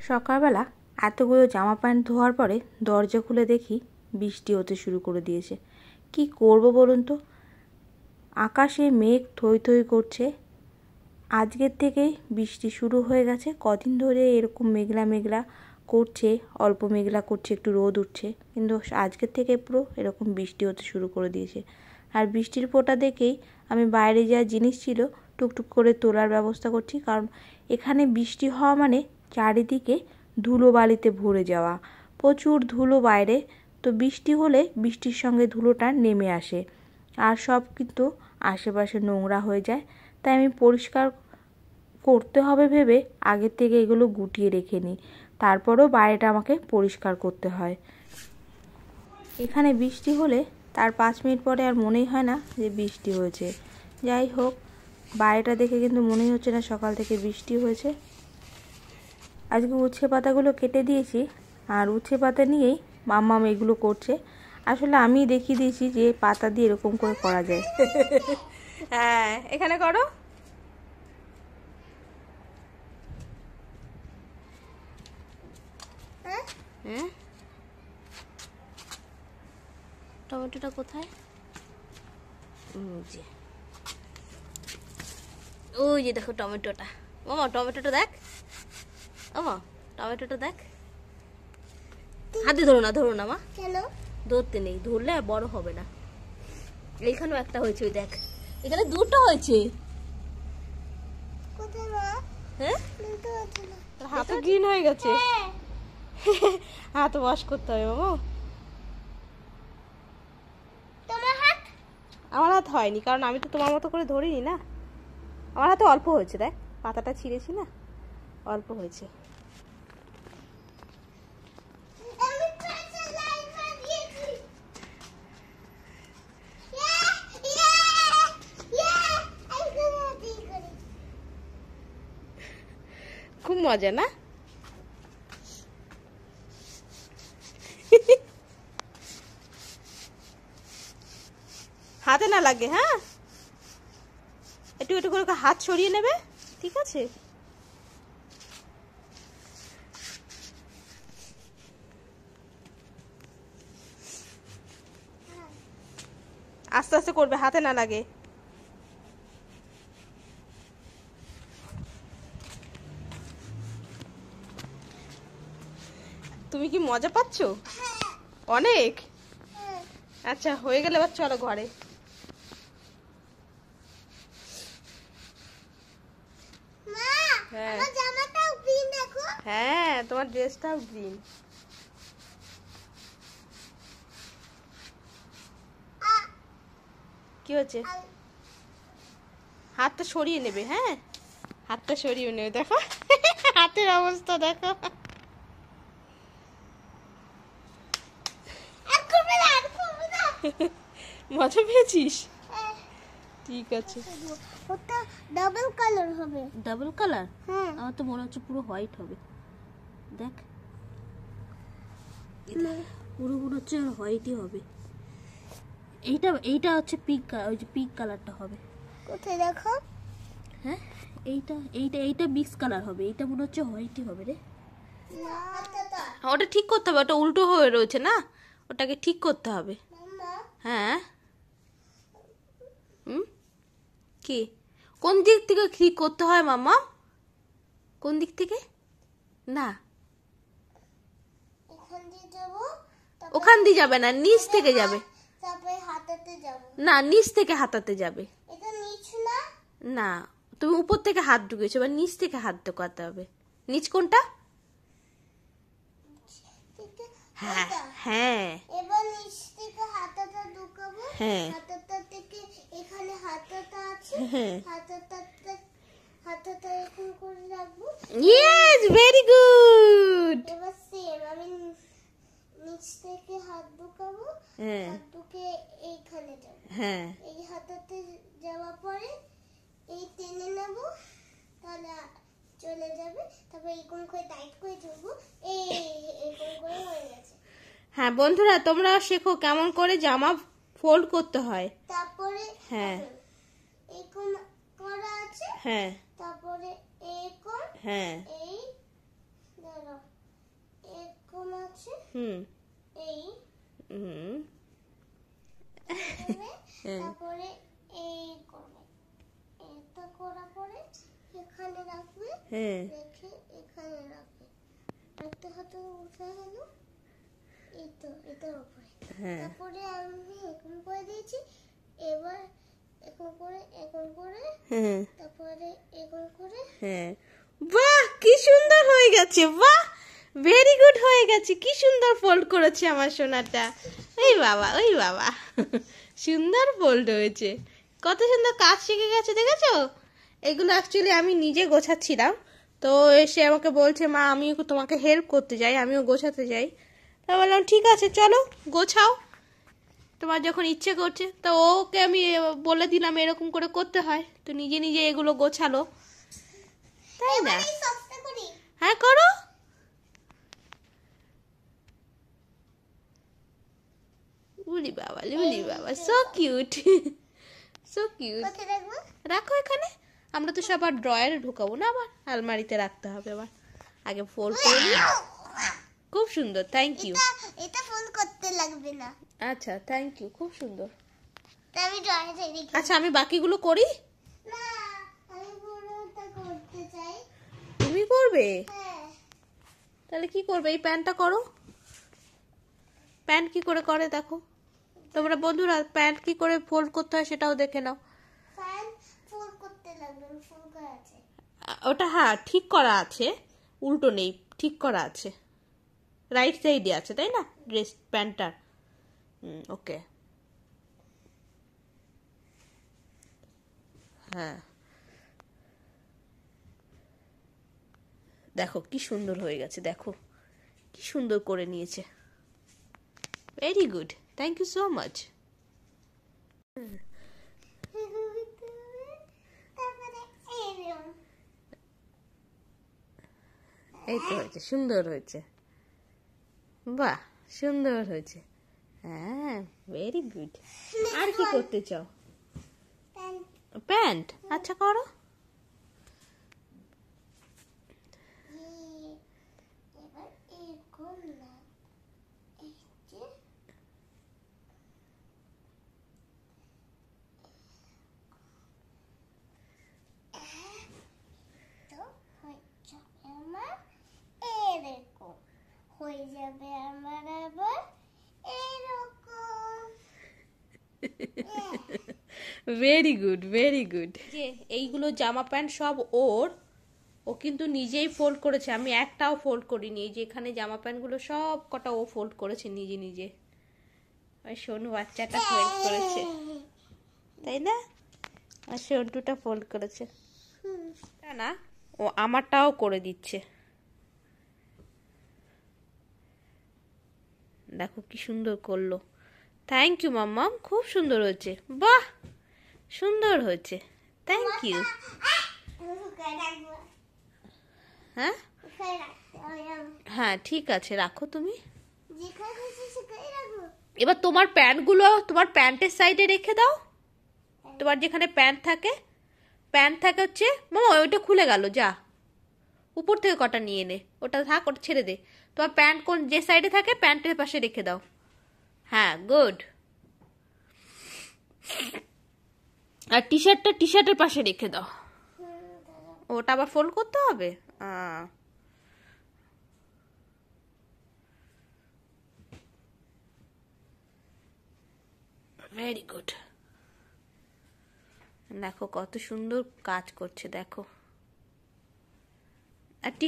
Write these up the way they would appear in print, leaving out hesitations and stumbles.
সকালবেলা এতগুলো জামা প্যান্ট ধোয়ার পরে দরজা খুলে দেখি বৃষ্টি হতে শুরু করে দিয়েছে। কি করব বলুন তো? আকাশে মেঘ থই থই করছে। আজকের থেকেই বৃষ্টি শুরু হয়ে গেছে। কদিন ধরে এরকম মেঘলা মেঘলা করছে, অল্প মেঘলা করছে, একটু রোদ উঠছে, কিন্তু আজকের থেকে পুরো এরকম বৃষ্টি হতে শুরু করে দিয়েছে। আর বৃষ্টির ফোঁটা দেখেই আমি বাইরে যা জিনিস ছিল টুকটুক করে তোলার ব্যবস্থা করছি, কারণ এখানে বৃষ্টি হওয়া মানে চারিদিকে ধুলো বালিতে ভরে যাওয়া, প্রচুর ধুলো বাইরে। তো বৃষ্টি হলে বৃষ্টির সঙ্গে ধুলোটা নেমে আসে আর সব কিন্তু আশেপাশে নোংরা হয়ে যায়। তাই আমি পরিষ্কার করতে হবে ভেবে আগের থেকে এগুলো গুটিয়ে রেখে নিই, তারপরেও বাইরেটা আমাকে পরিষ্কার করতে হয়। এখানে বৃষ্টি হলে তার 5 মিনিট পরে আর মনেই হয় না যে বৃষ্টি হয়েছে। যাই হোক, বাইরেটা দেখে কিন্তু মনেই হচ্ছে না সকাল থেকে বৃষ্টি হয়েছে। আজকে উচ্ছে পাতাগুলো কেটে দিয়েছি, আর উচ্ছে পাতা নিয়েই মাম্মাম এগুলো করছে। আসলে আমি দেখিয়ে দিয়েছি যে পাতা দিয়ে এরকম করে করা যায়। হ্যাঁ, এখানে করো। হ্যাঁ, টমেটোটা কোথায়? ওই যে দেখো টমেটোটা। মামা টমেটোটা দেখ, মামা টমেটোটা দেখ। হাতে ধরো না, ধরো না মা। কেন ধরতে নেই? ধরলে আর বড় হবে না। এইখানেও একটা হয়েছে, ওই দেখ, এখানে দুটো হয়েছে। হ্যাঁ, হাত গ্রিন হয়ে গেছে। হাত ওয়াশ করতে হবে বাবা। আমার হাত হয়নি, কারণ আমি তো তোমার মতো করে ধরিনি না। আমার হাতে অল্প হয়েছে, দেখ পাতাটা ছিঁড়েছি না, অল্প হয়েছে। খুব মজা না? হাতে না লাগে। হ্যাঁ, একটু একটু করে হাত সরিয়ে নেবে, ঠিক আছে? আস্তে আস্তে করবে, হাতে না লাগে। তুমি কি মজা পাচ্ছ? অনেক। আচ্ছা, হয়ে গেলে এবার চলো ঘরে। হ্যাঁ, তোমার ড্রেসটাও গ্রিন। কি হচ্ছে? হাতটা সরিয়ে নেবে। হ্যাঁ, হাতটা সরিয়ে নেবে। দেখো হাতের অবস্থা দেখো। মজা পেয়েছিস? ঠিক আছে। ওটা ডাবল কালার হবে। Double colour? হ্যাঁ, আমার তো মনে হচ্ছে পুরো হোয়াইট হবে। দেখ, পুরো মনে হচ্ছে হোয়াইটই হবে। এইটা এইটা হচ্ছে পিঙ্ক, ওই যে পিঙ্ক কালারটা হবে। কোথায় দেখো? হ্যাঁ, এইটা এইটা এইটা মিক্স কালার হবে। এইটা মনে হচ্ছে হোয়াইটই হবে রে। ওটা ঠিক করতে হবে, ওটা উল্টো হয়ে রয়েছে না, ওটাকে ঠিক করতে হবে। হ্যাঁ, কি কোন দিক থেকে ঠিক করতে হয় মাম্মা? কোন দিক থেকে? না, ওখান দিয়ে যাবে না, নিচ থেকে যাবে। না, নিচ থেকে হাতাতে যাবে। না, তুমি উপর থেকে হাত ঢুকেছো, এবার নিচ থেকে হাত ঢোকাতে হবে। নিচ কোনটা? হ্যাঁ হ্যাঁ, এবার নিচ থেকে হাতটা ঢুকাবো। হ্যাঁ, হাতটা থেকে এখানে হাতটা আছে, হাতটা এরকম করে রাখবো। Yes, very good. এবার সেম আমি নিচ থেকে হাত ঢুকাবো, হাত ঢুকে এইখানে যাব। হ্যাঁ, এই হাতটাতে যাওয়ার পরে এই টেনে নেব, তাহলে চলে যাবে। তারপর এরকম করে টাইট করে ধরবো, এরকম করে হয়ে গেছে। হ্যাঁ বন্ধুরা, তোমরা শেখো কেমন করে জামা ফোল্ড করতে হয়। তারপরে হ্যাঁ, এরকম করা আছে। হ্যাঁ, তারপরে এরকম, হ্যাঁ, এই ধরো হুম এই হুম তারপরে এই করবে, এটা করার পরে এখানে রাখবে, হ্যাঁ রেখে এখানে রাখবে। একটা হাতে উঠে গেল, এই তো এটার উপরে। হ্যাঁ তারপরে আমি এরকম করে দিয়েছি, এবার এরকম করে হ্যাঁ তারপরে এরকম করে। হ্যাঁ, বাহ কি সুন্দর হয়ে গেছে, বাহ ভেরি গুড হয়ে গেছে, কি সুন্দর ফোল্ড করেছে আমার সোনাটা। ওই বাবা ওই বাবা, সুন্দর ফোল্ড হয়েছে, কত সুন্দর কাজ শিখে গেছে দেখেছো। এগুলো অ্যাকচুয়ালি আমি নিজে গোছাচ্ছিলাম, তো এসে আমাকে বলছে মা আমিও তোমাকে হেল্প করতে যাই, আমিও গোছাতে যাই। তা বললাম ঠিক আছে চলো গোছাও, তোমার যখন ইচ্ছে করছে। তো ওকে আমি বলে দিলাম এরকম করে করতে হয়, তো নিজে নিজে এগুলো গোছালো, তাই না? এই সবটা করি। হ্যাঁ করো। উলি বাবা সো কিউট, সো কিউট। কোথায় রাখবো? রাখো এখানে, আমরা তো সবার ড্রয়ারে ঢুকাবো না, আবার আলমারিতে রাখতে হবে। আবার আগে ফোল্ড করে নিই। খুব সুন্দর, থ্যাংক ইউ। এটা ফোল্ড করতে লাগবে না। আচ্ছা থ্যাংক ইউ, খুব সুন্দর। তা আমি ড্রয়ারে রেখে। আচ্ছা আমি বাকিগুলো করি। না, আমি পুরোটা করতে চাই। তুমি করবে? হ্যাঁ। তাহলে কি করবে? এই প্যান্টটা করো। প্যান্ট কি করে করে দেখো তোমরা বন্ধুরা, প্যান্ট কি করে ফোল্ড করতে হয় সেটাও দেখে নাও। ফ্যান ফোল্ড করতে লাগবে, ফোল্ড করা আছে। ওটা হ্যাঁ ঠিক করা আছে, উল্টো নেই, ঠিক করা আছে, রাইট সাইডে আছে তাই না ড্রেস প্যান্টটার। ওকে হ্যাঁ, দেখো কি সুন্দর হয়ে গেছে, দেখো কি সুন্দর করে নিয়েছে, very good, thank you so much. তারপরে এরকম। এই তো হয়েছে, সুন্দর হয়েছে, বাহ সুন্দর হয়েছে, হ্যাঁ ভেরি গুড। আর কি করতে চাও? প্যান প্যান্ট, আচ্ছা করো। এবার এরকম না, এই যে তো হয়ে যাবে আমার এরকম, হয়ে যাবে আমার আবার এরকম। Very good very good. যে এইগুলো জামা প্যান্ট সব ওর, ও কিন্তু নিজেই ফোল্ড করেছে, আমি একটাও ফোল্ড করিনি। এই যে এখানে জামা প্যান্টগুলো সব কটা ও ফোল্ড করেছে নিজে নিজে। ওই সোনু বাচ্চাটা ফোল্ড করেছে তাই না, আর সন্টুটা ফোল্ড করেছে তা না, ও আমারটাও করে দিচ্ছে। দেখো কি সুন্দর করলো, থ্যাংক ইউ মাম্মাম, খুব সুন্দর হয়েছে, বাহ সুন্দর হয়েছে, থ্যাংক ইউ। হ্যাঁ হ্যাঁ ঠিক আছে রাখো তুমি। এবার তোমার প্যান্টগুলো তোমার প্যান্টের সাইডে রেখে দাও, তোমার যেখানে প্যান্ট থাকে হচ্ছে মামা ওইটা খুলে গেল, যা উপর থেকে কটা নিয়ে নে, ওটা থাক, ওটা ছেড়ে দে। তোমার প্যান্ট কোন যে সাইডে থাকে প্যান্টের পাশে রেখে দাও, হ্যাঁ গুড। আর টি শার্টের পাশে রেখে দাও, ওটা আবার ফোল্ড করতে হবে। ভেরি গুড, দেখো কত সুন্দর কাজ করছে দেখো। আর টি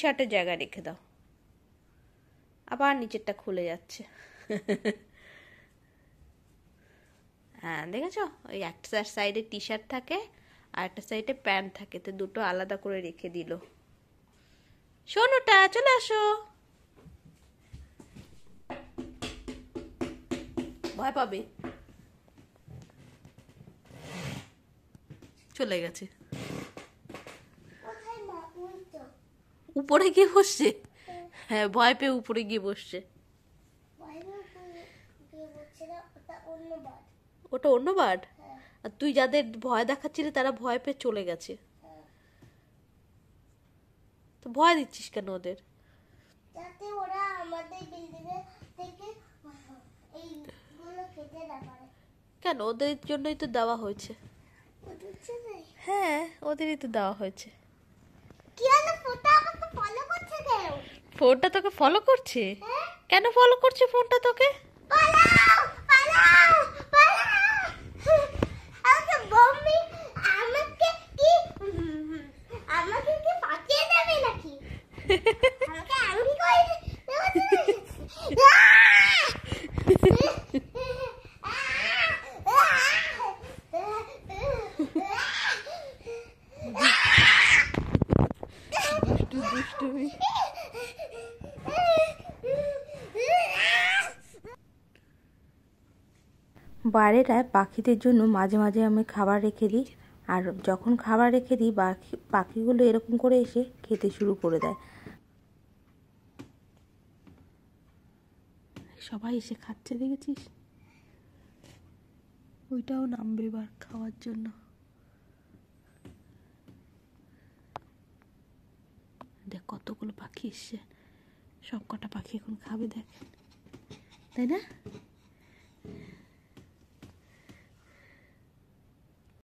শার্টের জায়গায় রেখে দাও, আবার নিচেরটা খুলে যাচ্ছে। হ্যাঁ দেখেছো, ওই একটা সাইডে টি শার্ট থাকে আর একটা সাইডে প্যান্ট থাকে, তো দুটো আলাদা করে রেখে দিল। সোনুটা চলে আসো, ভয় পাবে, চলে গেছে, উপরে গিয়ে বসছে, হ্যাঁ ভয় পেয়ে উপরে গিয়ে বসছে। ওটা অন্য বার্ড, আর তুই যাদের ভয় দেখাচ্ছিলি তারা ভয় পেয়ে চলে গেছে, তো ভয় দিচ্ছিস কেন ওদের? যাতে ওরা আমাদের বিল্ডিং থেকে এইগুলো খেতে না পারে। কেন? ওদের জন্যই তো দেওয়া হয়েছে। হ্যাঁ, ওদেরই তো দেওয়া হয়েছে। কি হলো? ফোনটা আমাকে ফলো করছে কেন? ফোনটা তোকে ফলো করছে? কেন ফলো করছে ফোনটা তোকে? পালাও পালাও পালাও! আমাকে বম্বি আমাকে কি আমাকে কি পাঠিয়ে দেবে নাকি? আমাকে আংটি করে দুষ্টুমি। বাইরেটায় পাখিদের জন্য মাঝে মাঝে আমি খাবার রেখে দিই, আর যখন খাবার রেখে দিই পাখিগুলো এরকম করে এসে খেতে শুরু করে দেয়। সবাই এসে খাচ্ছে, দেখেছিস? ওইটাও নামবে এবার খাওয়ার জন্য। দেখ কতগুলো পাখি এসছে, সব কটা পাখি এখন খাবে, দেখ, তাই না?